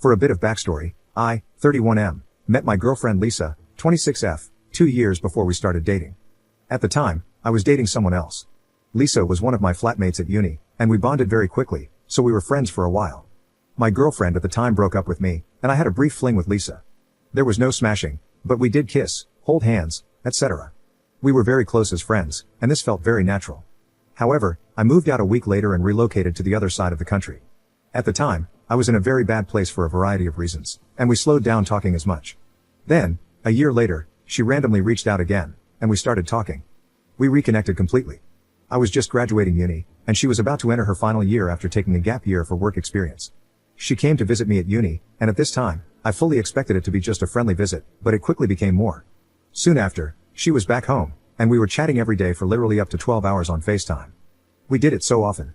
For a bit of backstory, I, 31M, met my girlfriend Lisa, 26F, 2 years before we started dating. At the time, I was dating someone else. Lisa was one of my flatmates at uni, and we bonded very quickly, so we were friends for a while. My girlfriend at the time broke up with me, and I had a brief fling with Lisa. There was no smashing, but we did kiss, hold hands, etc. We were very close as friends, and this felt very natural. However, I moved out a week later and relocated to the other side of the country. At the time, I was in a very bad place for a variety of reasons, and we slowed down talking as much. Then, a year later, she randomly reached out again, and we started talking. We reconnected completely. I was just graduating uni, and she was about to enter her final year after taking a gap year for work experience. She came to visit me at uni, and at this time, I fully expected it to be just a friendly visit, but it quickly became more. Soon after, she was back home, and we were chatting every day for literally up to 12 hours on FaceTime. We did it so often.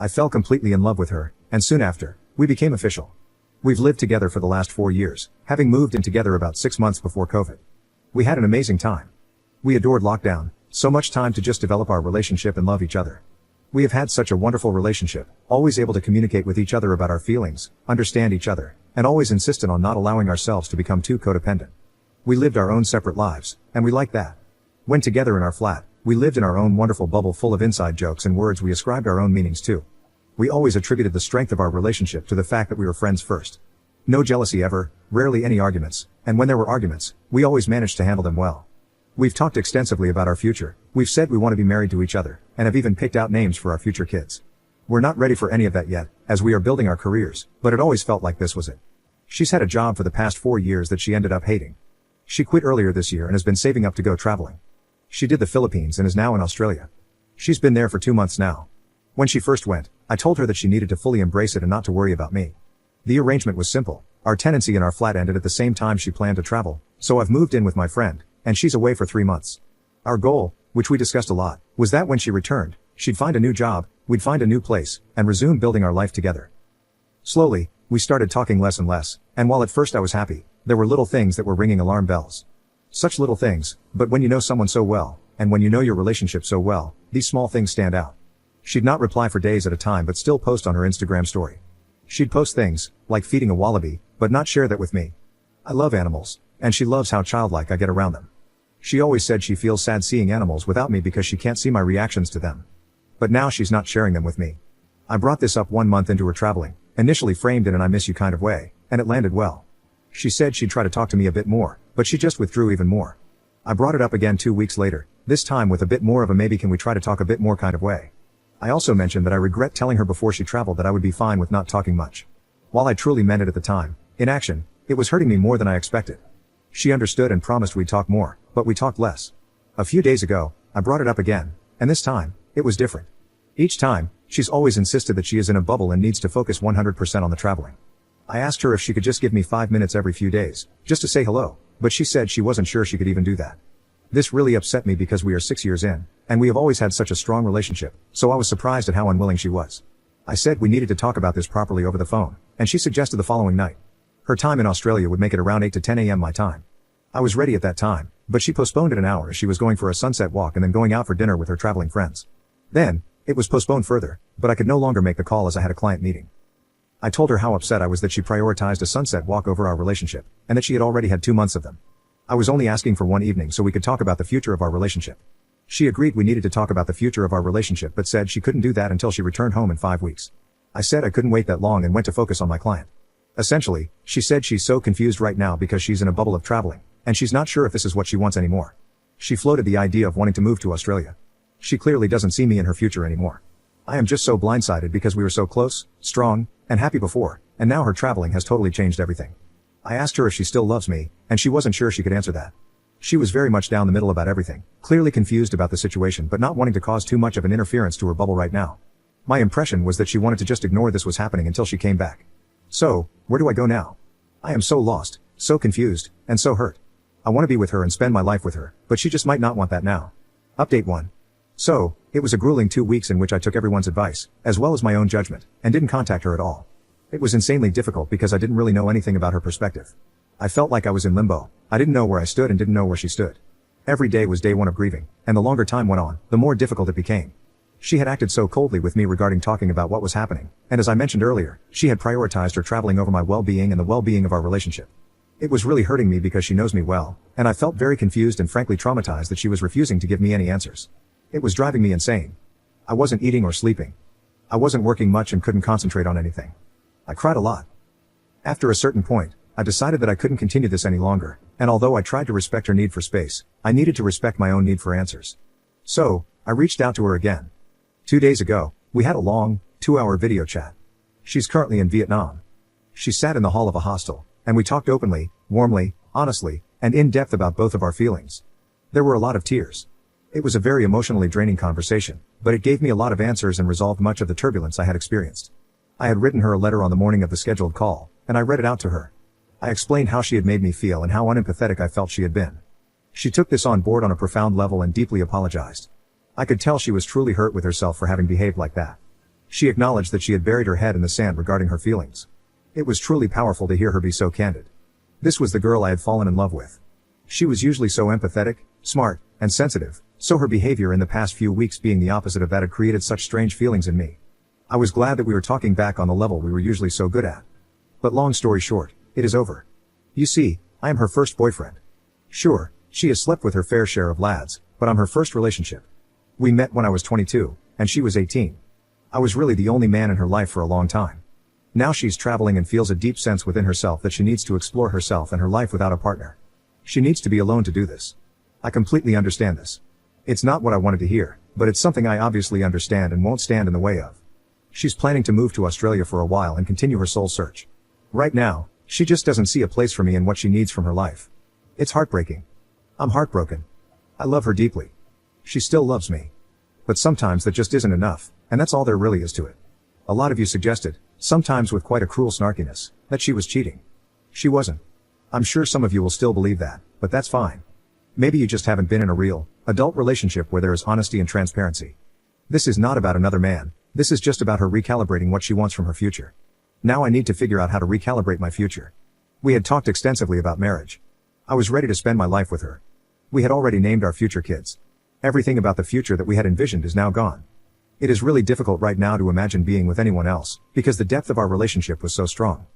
I fell completely in love with her, and soon after, we became official. We've lived together for the last 4 years, having moved in together about 6 months before COVID. We had an amazing time. We adored lockdown, so much time to just develop our relationship and love each other. We have had such a wonderful relationship, always able to communicate with each other about our feelings, understand each other, and always insistent on not allowing ourselves to become too codependent. We lived our own separate lives, and we liked that. When together in our flat, we lived in our own wonderful bubble full of inside jokes and words we ascribed our own meanings to. We always attributed the strength of our relationship to the fact that we were friends first. No jealousy ever, rarely any arguments, and when there were arguments, we always managed to handle them well. We've talked extensively about our future, we've said we want to be married to each other, and have even picked out names for our future kids. We're not ready for any of that yet, as we are building our careers, but it always felt like this was it. She's had a job for the past 4 years that she ended up hating. She quit earlier this year and has been saving up to go traveling. She did the Philippines and is now in Australia. She's been there for 2 months now. When she first went, I told her that she needed to fully embrace it and not to worry about me. The arrangement was simple. Our tenancy in our flat ended at the same time she planned to travel, so I've moved in with my friend, and she's away for 3 months. Our goal, which we discussed a lot, was that when she returned, she'd find a new job, we'd find a new place, and resume building our life together. Slowly, we started talking less and less, and while at first I was happy, there were little things that were ringing alarm bells. Such little things, but when you know someone so well, and when you know your relationship so well, these small things stand out. She'd not reply for days at a time but still post on her Instagram story. She'd post things, like feeding a wallaby, but not share that with me. I love animals, and she loves how childlike I get around them. She always said she feels sad seeing animals without me because she can't see my reactions to them. But now she's not sharing them with me. I brought this up 1 month into her traveling, initially framed in an I miss you kind of way, and it landed well. She said she'd try to talk to me a bit more, but she just withdrew even more. I brought it up again 2 weeks later, this time with a bit more of a maybe can we try to talk a bit more kind of way. I also mentioned that I regret telling her before she traveled that I would be fine with not talking much. While I truly meant it at the time, in action, it was hurting me more than I expected. She understood and promised we'd talk more, but we talked less. A few days ago, I brought it up again, and this time, it was different. Each time, she's always insisted that she is in a bubble and needs to focus 100% on the traveling. I asked her if she could just give me 5 minutes every few days, just to say hello, but she said she wasn't sure she could even do that. This really upset me because we are 6 years in, and we have always had such a strong relationship, so I was surprised at how unwilling she was. I said we needed to talk about this properly over the phone, and she suggested the following night. Her time in Australia would make it around 8 to 10 a.m. my time. I was ready at that time, but she postponed it an hour as she was going for a sunset walk and then going out for dinner with her traveling friends. Then, it was postponed further, but I could no longer make the call as I had a client meeting. I told her how upset I was that she prioritized a sunset walk over our relationship, and that she had already had 2 months of them. I was only asking for 1 evening so we could talk about the future of our relationship. She agreed we needed to talk about the future of our relationship but said she couldn't do that until she returned home in 5 weeks. I said I couldn't wait that long and went to focus on my client. Essentially, she said she's so confused right now because she's in a bubble of traveling, and she's not sure if this is what she wants anymore. She floated the idea of wanting to move to Australia. She clearly doesn't see me in her future anymore. I am just so blindsided because we were so close, strong, and happy before, and now her traveling has totally changed everything. I asked her if she still loves me, and she wasn't sure she could answer that. She was very much down the middle about everything, clearly confused about the situation but not wanting to cause too much of an interference to her bubble right now. My impression was that she wanted to just ignore this was happening until she came back. So, where do I go now? I am so lost, so confused, and so hurt. I want to be with her and spend my life with her, but she just might not want that now. Update 1. So, it was a grueling 2 weeks in which I took everyone's advice, as well as my own judgment, and didn't contact her at all. It was insanely difficult because I didn't really know anything about her perspective. I felt like I was in limbo. I didn't know where I stood and didn't know where she stood. Every day was day 1 of grieving, and the longer time went on, the more difficult it became. She had acted so coldly with me regarding talking about what was happening, and as I mentioned earlier, she had prioritized her traveling over my well-being and the well-being of our relationship. It was really hurting me because she knows me well, and I felt very confused and frankly traumatized that she was refusing to give me any answers. It was driving me insane. I wasn't eating or sleeping. I wasn't working much and couldn't concentrate on anything. I cried a lot. After a certain point, I decided that I couldn't continue this any longer, and although I tried to respect her need for space, I needed to respect my own need for answers. So, I reached out to her again. 2 days ago, we had a long, 2-hour video chat. She's currently in Vietnam. She sat in the hall of a hostel, and we talked openly, warmly, honestly, and in depth about both of our feelings. There were a lot of tears. It was a very emotionally draining conversation, but it gave me a lot of answers and resolved much of the turbulence I had experienced. I had written her a letter on the morning of the scheduled call, and I read it out to her. I explained how she had made me feel and how unempathetic I felt she had been. She took this on board on a profound level and deeply apologized. I could tell she was truly hurt with herself for having behaved like that. She acknowledged that she had buried her head in the sand regarding her feelings. It was truly powerful to hear her be so candid. This was the girl I had fallen in love with. She was usually so empathetic, smart, and sensitive, so her behavior in the past few weeks being the opposite of that had created such strange feelings in me. I was glad that we were talking back on the level we were usually so good at. But long story short, it is over. You see, I am her first boyfriend. Sure, she has slept with her fair share of lads, but I'm her first relationship. We met when I was 22, and she was 18. I was really the only man in her life for a long time. Now she's traveling and feels a deep sense within herself that she needs to explore herself and her life without a partner. She needs to be alone to do this. I completely understand this. It's not what I wanted to hear, but it's something I obviously understand and won't stand in the way of. She's planning to move to Australia for a while and continue her soul search. Right now, she just doesn't see a place for me and what she needs from her life. It's heartbreaking. I'm heartbroken. I love her deeply. She still loves me. But sometimes that just isn't enough, and that's all there really is to it. A lot of you suggested, sometimes with quite a cruel snarkiness, that she was cheating. She wasn't. I'm sure some of you will still believe that, but that's fine. Maybe you just haven't been in a real, adult relationship where there is honesty and transparency. This is not about another man, this is just about her recalibrating what she wants from her future. Now I need to figure out how to recalibrate my future. We had talked extensively about marriage. I was ready to spend my life with her. We had already named our future kids. Everything about the future that we had envisioned is now gone. It is really difficult right now to imagine being with anyone else, because the depth of our relationship was so strong.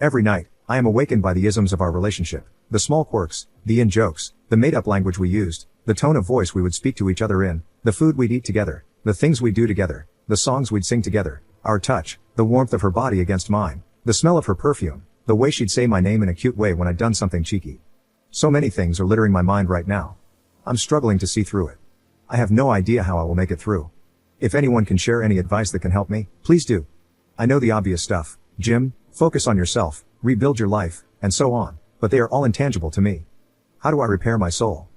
Every night, I am awakened by the isms of our relationship, the small quirks, the in-jokes, the made-up language we used, the tone of voice we would speak to each other in, the food we'd eat together, the things we'd do together, the songs we'd sing together, our touch, the warmth of her body against mine, the smell of her perfume, the way she'd say my name in a cute way when I'd done something cheeky. So many things are littering my mind right now. I'm struggling to see through it. I have no idea how I will make it through. If anyone can share any advice that can help me, please do. I know the obvious stuff, Jim, focus on yourself, rebuild your life, and so on, but they are all intangible to me. How do I repair my soul?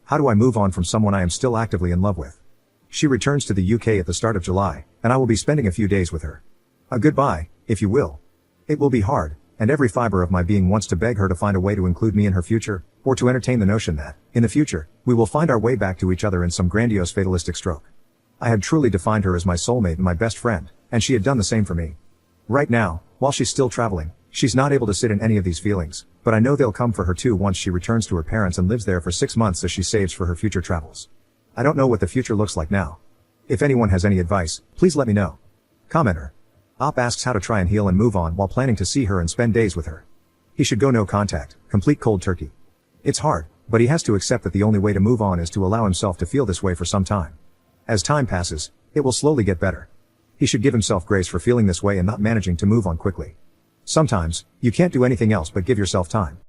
How do I move on from someone I am still actively in love with? She returns to the UK at the start of July, and I will be spending a few days with her. A goodbye, if you will. It will be hard, and every fiber of my being wants to beg her to find a way to include me in her future, or to entertain the notion that, in the future, we will find our way back to each other in some grandiose fatalistic stroke. I had truly defined her as my soulmate and my best friend, and she had done the same for me. Right now, while she's still traveling, she's not able to sit in any of these feelings, but I know they'll come for her too once she returns to her parents and lives there for 6 months as she saves for her future travels. I don't know what the future looks like now. If anyone has any advice, please let me know. Commenter. Op asks how to try and heal and move on while planning to see her and spend days with her. He should go no contact, complete cold turkey. It's hard, but he has to accept that the only way to move on is to allow himself to feel this way for some time. As time passes, it will slowly get better. He should give himself grace for feeling this way and not managing to move on quickly. Sometimes, you can't do anything else but give yourself time.